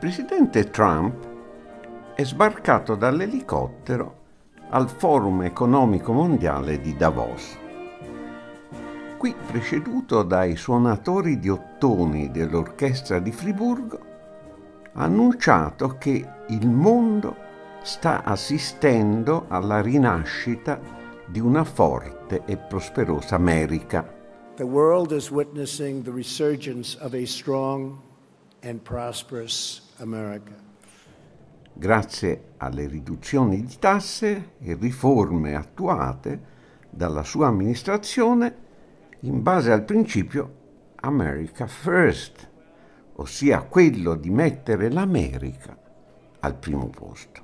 presidente Trump è sbarcato dall'elicottero al Forum economico mondiale di Davos. Qui, preceduto dai suonatori di ottoni dell'orchestra di Friburgo, ha annunciato che il mondo sta assistendo alla rinascita di una forte e prosperosa America. The world is witnessing the resurgence of a strong and prosperous America. Grazie alle riduzioni di tasse e riforme attuate dalla sua amministrazione in base al principio America First, ossia quello di mettere l'America al primo posto.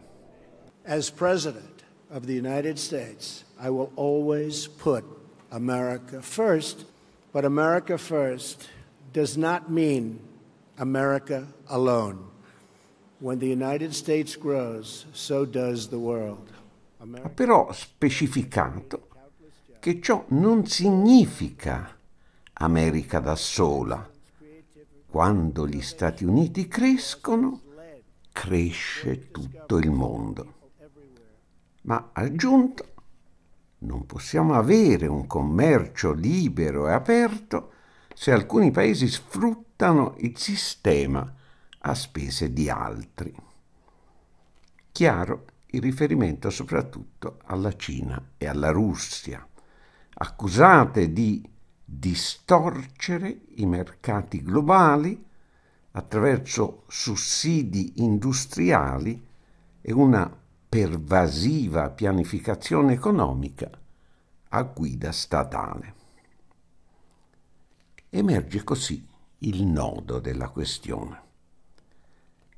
As President of the United States, I will always put America first, but America first does not mean America alone. When the United States grows, so does the world. Ha però specificato che ciò non significa America da sola. Quando gli Stati Uniti crescono, cresce tutto il mondo. Ma ha aggiunto, non possiamo avere un commercio libero e aperto se alcuni paesi sfruttano il sistema a spese di altri. Chiaro il riferimento soprattutto alla Cina e alla Russia, accusate di distorcere i mercati globali attraverso sussidi industriali e una pervasiva pianificazione economica a guida statale. Emerge così il nodo della questione.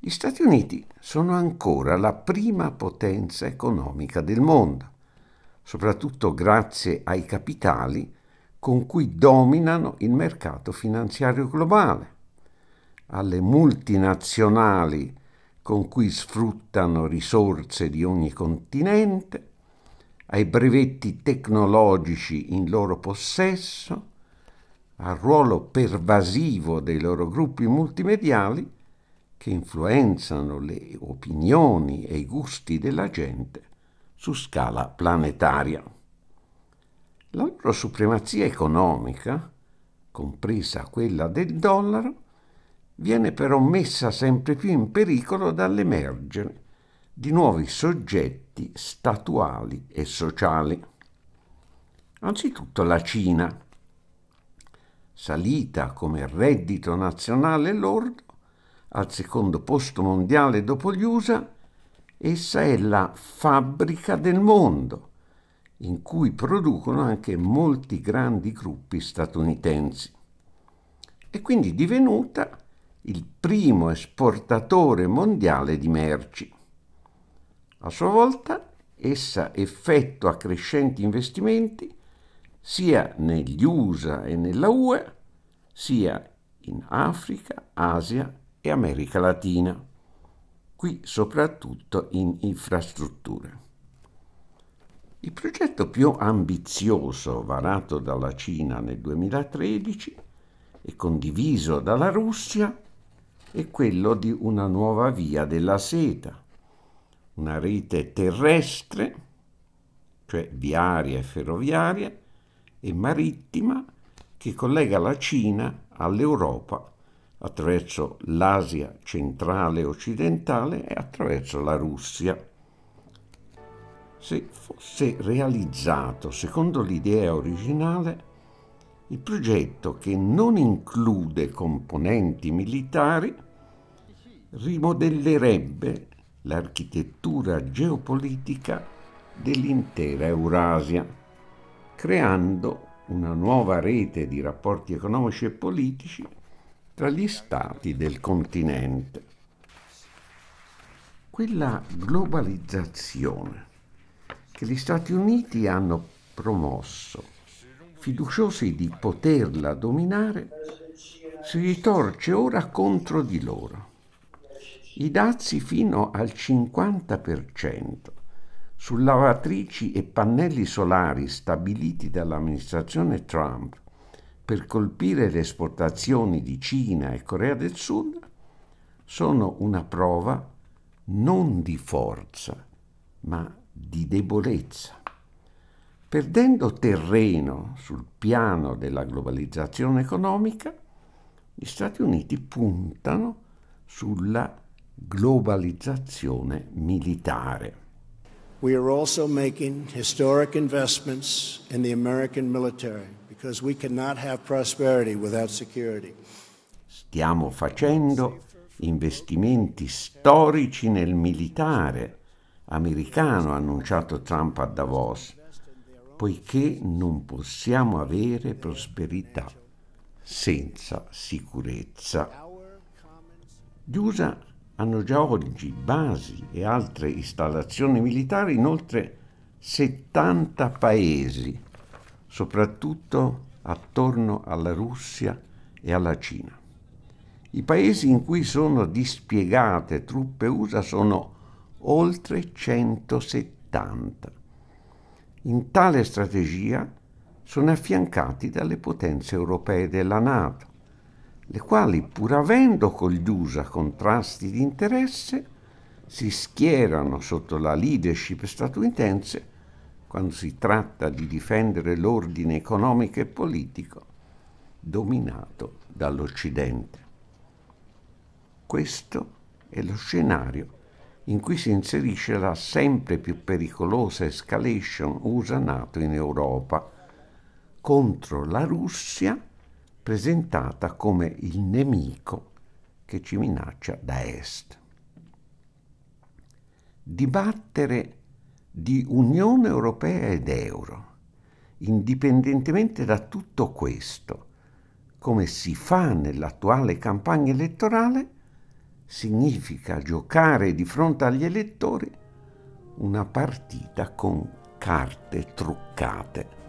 Gli Stati Uniti sono ancora la prima potenza economica del mondo, soprattutto grazie ai capitali con cui dominano il mercato finanziario globale, alle multinazionali con cui sfruttano risorse di ogni continente, ai brevetti tecnologici in loro possesso, al ruolo pervasivo dei loro gruppi multimediali che influenzano le opinioni e i gusti della gente su scala planetaria. La loro supremazia economica, compresa quella del dollaro, viene però messa sempre più in pericolo dall'emergere di nuovi soggetti statuali e sociali. Anzitutto la Cina, salita come reddito nazionale lordo al secondo posto mondiale dopo gli USA, essa è la fabbrica del mondo, in cui producono anche molti grandi gruppi statunitensi. È quindi divenuta il primo esportatore mondiale di merci. A sua volta, essa effettua crescenti investimenti sia negli USA e nella UE, sia in Africa, Asia e America Latina, qui soprattutto in infrastrutture. Il progetto più ambizioso varato dalla Cina nel 2013 e condiviso dalla Russia è quello di una nuova via della seta, una rete terrestre, cioè viaria e ferroviaria, e marittima che collega la Cina all'Europa attraverso l'Asia centrale e occidentale e attraverso la Russia. Se fosse realizzato secondo l'idea originale, il progetto, che non include componenti militari, rimodellerebbe l'architettura geopolitica dell'intera Eurasia, creando una nuova rete di rapporti economici e politici tra gli stati del continente. Quella globalizzazione che gli Stati Uniti hanno promosso, fiduciosi di poterla dominare, si ritorce ora contro di loro. I dazi fino al 50% su lavatrici e pannelli solari stabiliti dall'amministrazione Trump per colpire le esportazioni di Cina e Corea del Sud sono una prova non di forza, ma di debolezza. Perdendo terreno sul piano della globalizzazione economica, gli Stati Uniti puntano sulla globalizzazione militare. We are also making historic investments in the American military because we cannot have prosperity without security. Stiamo facendo investimenti storici nel militare americano, ha annunciato Trump a Davos, poiché non possiamo avere prosperità senza sicurezza. Gli USA hanno già oggi basi e altre installazioni militari in oltre 70 paesi, soprattutto attorno alla Russia e alla Cina. I paesi in cui sono dispiegate truppe USA sono oltre 170. In tale strategia sono affiancati dalle potenze europee della NATO, le quali, pur avendo con gli USA contrasti di interesse, si schierano sotto la leadership statunitense quando si tratta di difendere l'ordine economico e politico dominato dall'Occidente. Questo è lo scenario in cui si inserisce la sempre più pericolosa escalation USA-NATO in Europa contro la Russia, presentata come il nemico che ci minaccia da est. Dibattere di Unione Europea ed euro, indipendentemente da tutto questo, come si fa nell'attuale campagna elettorale, significa giocare di fronte agli elettori una partita con carte truccate.